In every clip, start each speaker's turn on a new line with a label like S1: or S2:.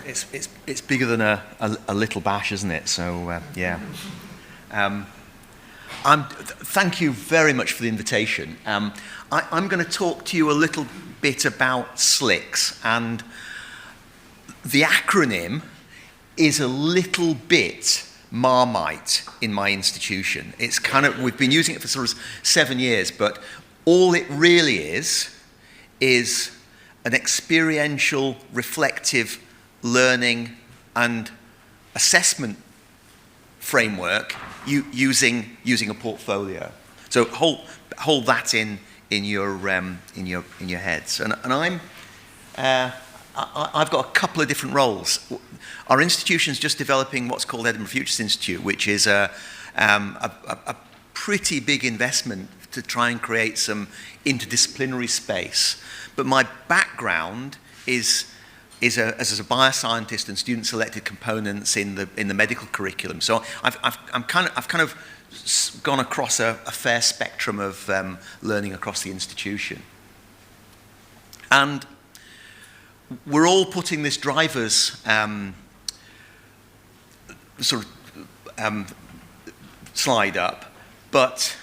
S1: Yeah, it's bigger than a little bash, isn't it? So yeah. Thank you very much for the invitation. I'm going to talk to you a little bit about SLICCs, and the acronym is a little bit Marmite in my institution. It's we've been using it for sort of 7 years, but all it really is an experiential, reflective learning and assessment framework using a portfolio. So hold that in your heads. And I've got a couple of different roles. Our institution's just developing what's called Edinburgh Futures Institute, which is a pretty big investment to try and create some interdisciplinary space. But my background is as a bioscientist and student-selected components in the medical curriculum. So I've kind of gone across a fair spectrum of learning across the institution. And we're all putting this driver's slide up, but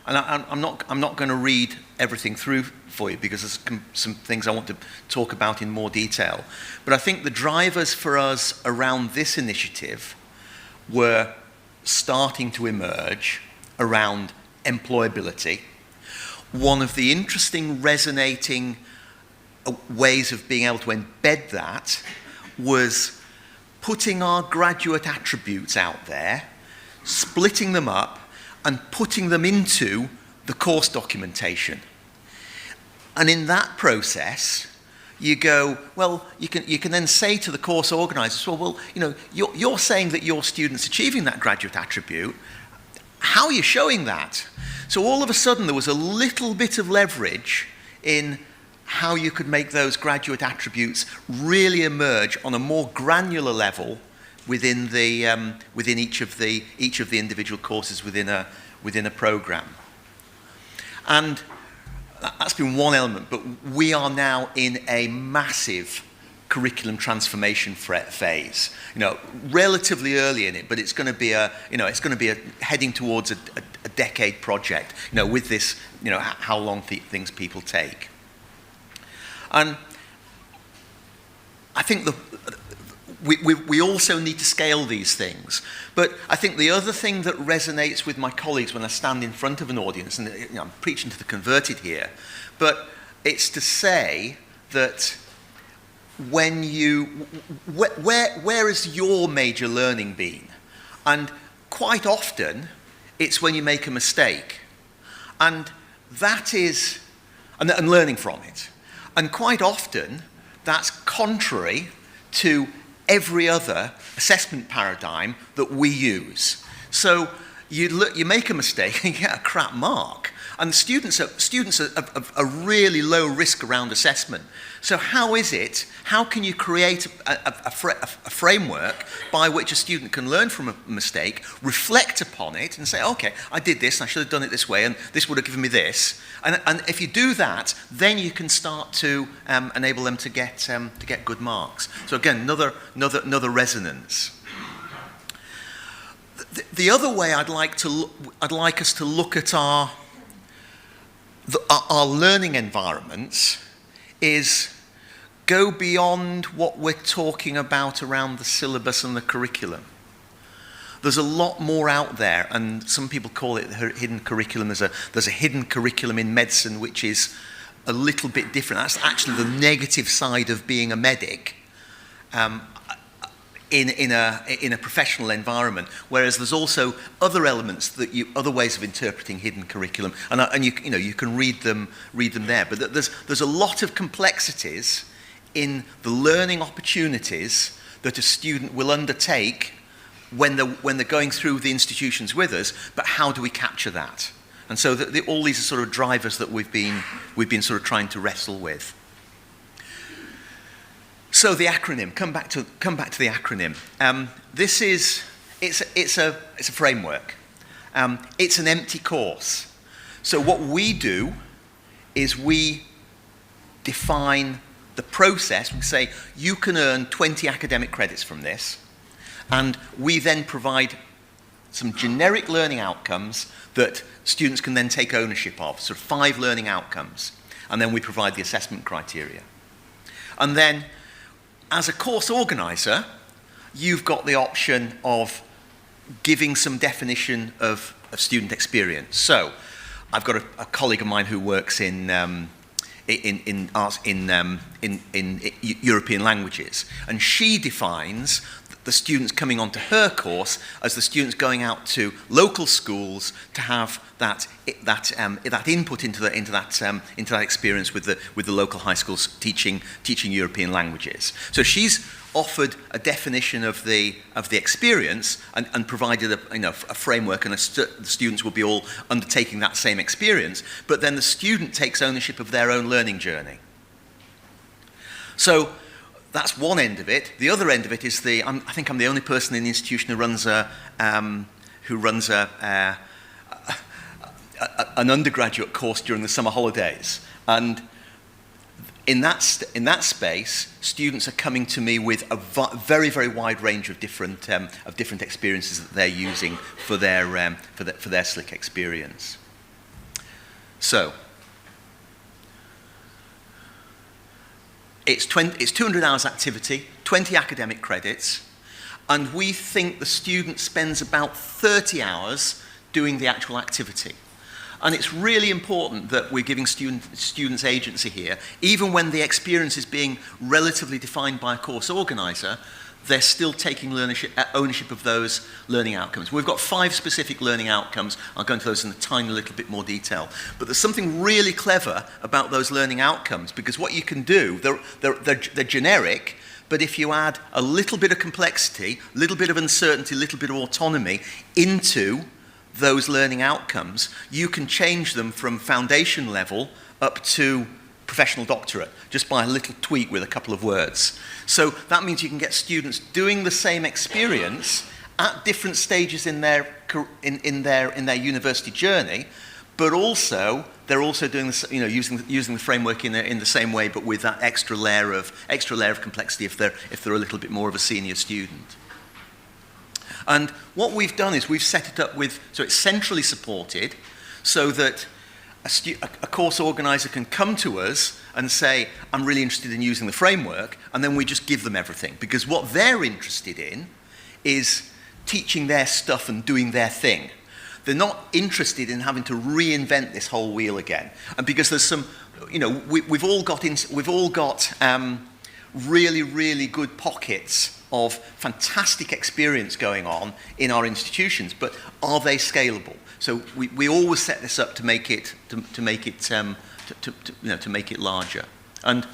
S1: I'm not going to read everything through for you because there's some things I want to talk about in more detail. But I think the drivers for us around this initiative were starting to emerge around employability. One of the interesting resonating ways of being able to embed that was putting our graduate attributes out there, splitting them up, and putting them into the course documentation. And in that process, you go, well, you can then say to the course organisers, well, you know, you're saying that your student's achieving that graduate attribute. How are you showing that? So all of a sudden, there was a little bit of leverage in how you could make those graduate attributes really emerge on a more granular level within each of the individual courses within a program. And that's been one element, but we are now in a massive curriculum transformation phase. You know, relatively early in it, but it's going to be a heading towards a decade project. You know, with this, you know, how long things people take. And I think we also need to scale these things. But I think the other thing that resonates with my colleagues when I stand in front of an audience, and you know, I'm preaching to the converted here, but it's to say that when where has your major learning been? And quite often, it's when you make a mistake. And that is, and learning from it. And quite often, that's contrary to every other assessment paradigm that we use. So you make a mistake and you get a crap mark. And students are really low risk around assessment. So how can you create a framework by which a student can learn from a mistake, reflect upon it, and say, okay, I did this, and I should have done it this way, and this would have given me this. And if you do that, then you can start to enable them to get good marks. So again, another resonance. The other way I'd like us to look at our learning environments is go beyond what we're talking about around the syllabus and the curriculum. There's a lot more out there, and some people call it hidden curriculum. There's a hidden curriculum in medicine which is a little bit different. That's actually the negative side of being a medic in a professional environment. Whereas there's also other elements other ways of interpreting hidden curriculum, and you can read them there. But there's a lot of complexities in the learning opportunities that a student will undertake when they're going through the institutions with us, but how do we capture that? And so all these are sort of drivers that we've been sort of trying to wrestle with. So the acronym, come back to the acronym. It's a framework. It's an empty course. So what we do is we define the process, we say you can earn 20 academic credits from this, and we then provide some generic learning outcomes that students can then take ownership of, so 5 learning outcomes, and then we provide the assessment criteria. And then, as a course organizer, you've got the option of giving some definition of student experience. So, I've got a colleague of mine who works in European languages, and she defines the students coming onto her course as the students going out to local schools to have that input into that experience with the local high schools teaching European languages. So she's offered a definition of the experience and provided a framework, and the students will be all undertaking that same experience. But then the student takes ownership of their own learning journey. So that's one end of it. The other end of it is I think I'm the only person in the institution who runs an undergraduate course during the summer holidays. And in that space, students are coming to me with a very, very wide range of different experiences that they're using for their SLICC experience. So, it's 200 hours activity, 20 academic credits, and we think the student spends about 30 hours doing the actual activity. And it's really important that we're giving students agency here. Even when the experience is being relatively defined by a course organizer, they're still taking ownership of those learning outcomes. We've got 5 specific learning outcomes. I'll go into those in a tiny little bit more detail. But there's something really clever about those learning outcomes, because what you can do, they're generic, but if you add a little bit of complexity, a little bit of uncertainty, a little bit of autonomy into those learning outcomes, you can change them from foundation level up to professional doctorate, just by a little tweak with a couple of words. So that means you can get students doing the same experience at different stages in their university journey, but also they're also doing this, using the framework in the same way, but with that extra layer of complexity if they're a little bit more of a senior student. And what we've done is we've set it up so it's centrally supported, so that a course organizer can come to us and say, I'm really interested in using the framework, and then we just give them everything. Because what they're interested in is teaching their stuff and doing their thing. They're not interested in having to reinvent this whole wheel again. And because there's some, we've all got really, really good pockets of fantastic experience going on in our institutions, but are they scalable? So we always set this up to make it larger. And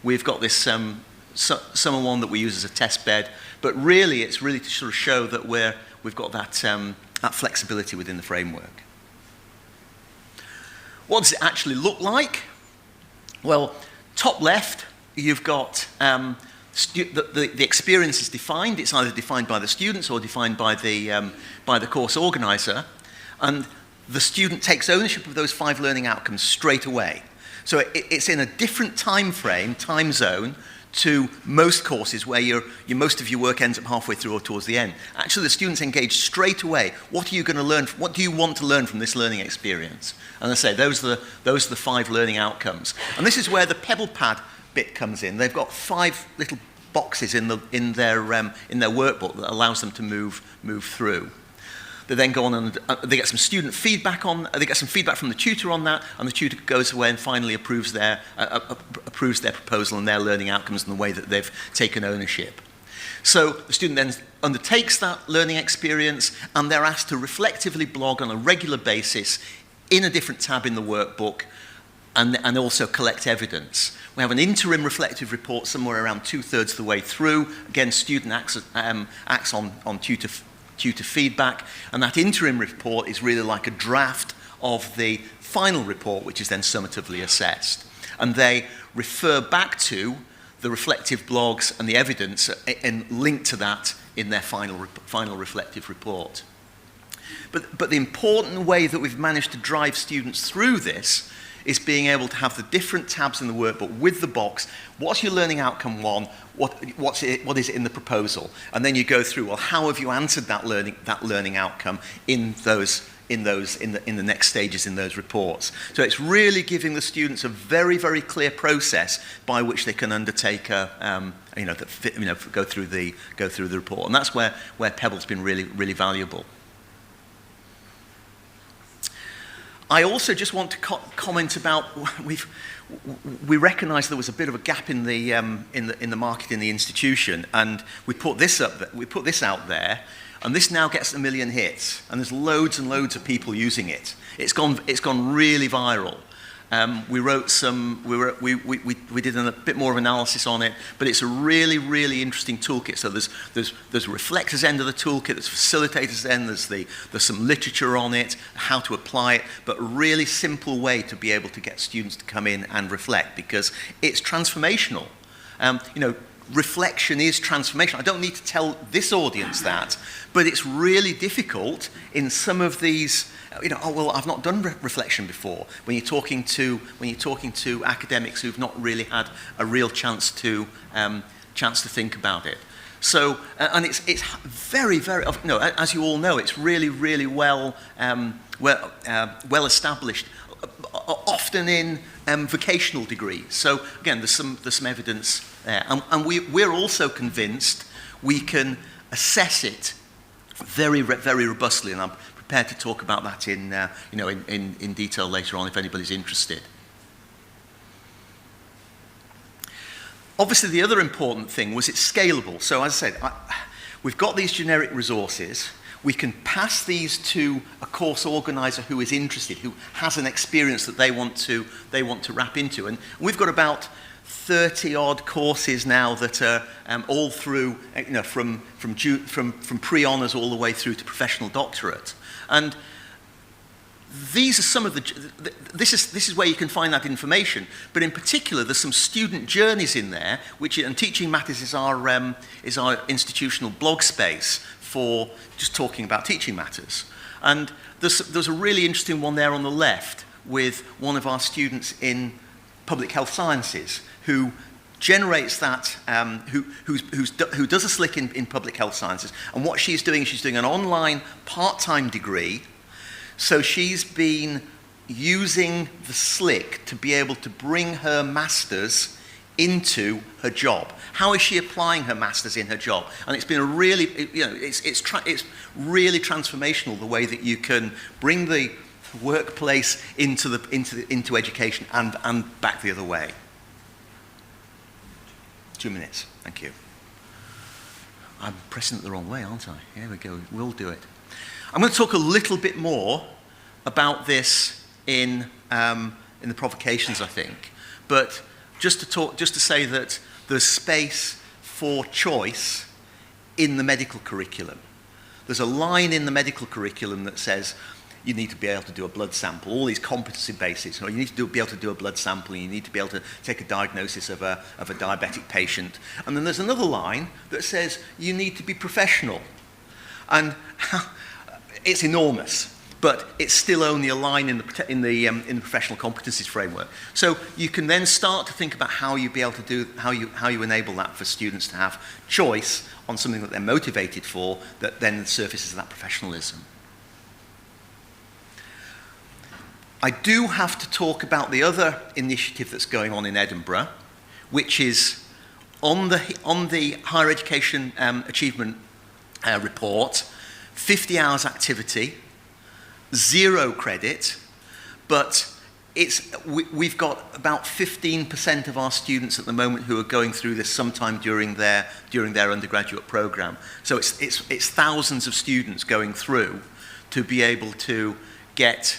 S1: we've got this summer one that we use as a test bed, but really it's really to sort of show that we've got that flexibility within the framework. What does it actually look like? Well, top left, you've got the experience is defined. It's either defined by the students or defined by the course organizer, and the student takes ownership of those 5 learning outcomes straight away. So it's in a different time zone to most courses where most of your work ends up halfway through or towards the end. Actually, the students engage straight away. What are you going to learn? What do you want to learn from this learning experience? And I say those are the 5 learning outcomes. And this is where the pebble pad bit comes in. They've got 5 little boxes in their workbook that allows them to move through. They then go on and they get some student feedback they get some feedback from the tutor on that, and the tutor goes away and finally approves their proposal and their learning outcomes in the way that they've taken ownership. So the student then undertakes that learning experience, and they're asked to reflectively blog on a regular basis in a different tab in the workbook, and also collect evidence. We have an interim reflective report somewhere around 2/3 of the way through. Again, student acts on tutor feedback, and that interim report is really like a draft of the final report, which is then summatively assessed. And they refer back to the reflective blogs and the evidence and link to that in their final reflective report. But the important way that we've managed to drive students through this is being able to have the different tabs in the workbook with the box. What's your learning outcome one? What is it in the proposal? And then you go through, well, how have you answered that learning outcome in the next stages in those reports? So it's really giving the students a very, very clear process by which they can undertake go through the report. And that's where Pebble's been really, really valuable. I also just want to comment about we recognised there was a bit of a gap in the market in the institution, and we put this out there, and this now gets 1 million hits, and there's loads and loads of people using it. It's gone really viral. We did a bit more of analysis on it, but it's a really, really interesting toolkit. So there's reflectors end of the toolkit, there's facilitators end, there's some literature on it, how to apply it, but a really simple way to be able to get students to come in and reflect, because it's transformational. Reflection is transformational. I don't need to tell this audience that, but it's really difficult in some of these, I've not done reflection before. When you're talking to academics who've not really had a real chance to think about it. So, and it's very, very, as you all know, it's really, really well established, often in vocational degrees. So again, there's some evidence there, and we're also convinced we can assess it very, very robustly, and I'm prepared to talk about that in detail later on if anybody's interested. Obviously, the other important thing was it's scalable. So as I said, we've got these generic resources. We can pass these to a course organizer who is interested, who has an experience that they want to wrap into. And we've got about 30-odd courses now that are all through, from pre-honors all the way through to professional doctorate. And these are some of this is where you can find that information. But in particular, there's some student journeys in there, and Teaching Matters is our institutional blog space for just talking about teaching matters. And there's a really interesting one there on the left with one of our students in public health sciences who generates that, who does a SLICC in public health sciences. And what she's doing an online part-time degree. So she's been using the SLICC to be able to bring her master's into her job. How is she applying her master's in her job? And it's been a really, it's really transformational, the way that you can bring the workplace into education and back the other way. 2 minutes, thank you. I'm pressing it the wrong way, aren't I? Here we go, we'll do it. I'm going to talk a little bit more about this in the provocations, I think. But just to say that there's space for choice in the medical curriculum. There's a line in the medical curriculum that says you need to be able to do a blood sample, all these competency bases. You need to be able to do a blood sample, and you need to be able to take a diagnosis of a diabetic patient. And then there's another line that says you need to be professional. And it's enormous, but it's still only a line in the professional competencies framework. So you can then start to think about how you be able to do how you enable that for students to have choice on something that they're motivated for, that then surfaces that professionalism. I do have to talk about the other initiative that's going on in Edinburgh, which is on the higher education achievement report. 50 hours activity, 0 credit, but we've got about 15% of our students at the moment who are going through this sometime during their undergraduate program. So it's thousands of students going through to be able to get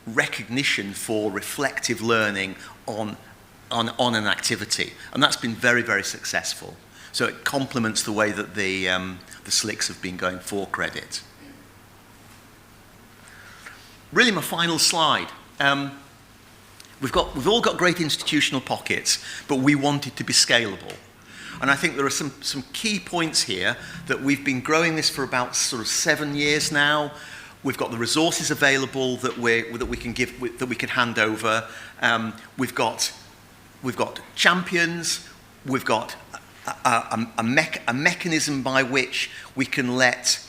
S1: recognition for reflective learning on an activity, and that's been very, very successful. So it complements the way that the SLICCs have been going for credit. Really, my final slide. We've all got great institutional pockets, but we want it to be scalable. And I think there are some key points here that we've been growing this for about sort of 7 years now. We've got the resources available that we can give, that we can hand over. We've got champions. We've got a mechanism by which we can let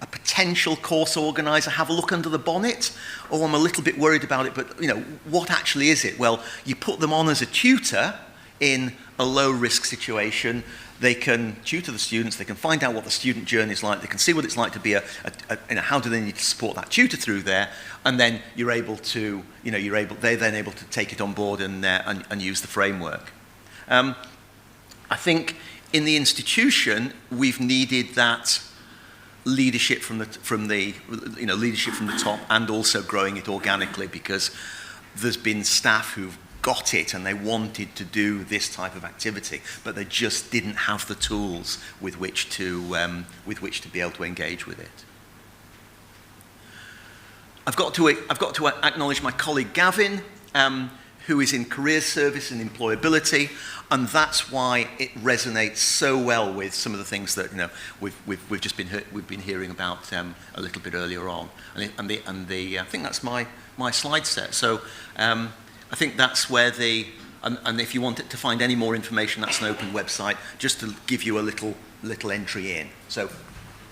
S1: a potential course organizer have a look under the bonnet. Oh, I'm a little bit worried about it, but what actually is it? Well, you put them on as a tutor in a low-risk situation. They can tutor the students, they can find out what the student journey is like, they can see what it's like to be how do they need to support that tutor through there, and then you're able to, they're then able to take it on board and use the framework. I think in the institution, we've needed that leadership from the leadership from the top, and also growing it organically, because there's been staff who've got it and they wanted to do this type of activity, but they just didn't have the tools with which to be able to engage with it. I've got to acknowledge my colleague Gavin, who is in career service and employability, and that's why it resonates so well with some of the things that we've been hearing about a little bit earlier on. I think that's my slide set. So I think that's where and if you want to find any more information, that's an open website, just to give you a little entry in. So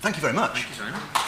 S1: thank you very much.
S2: Thank you very much.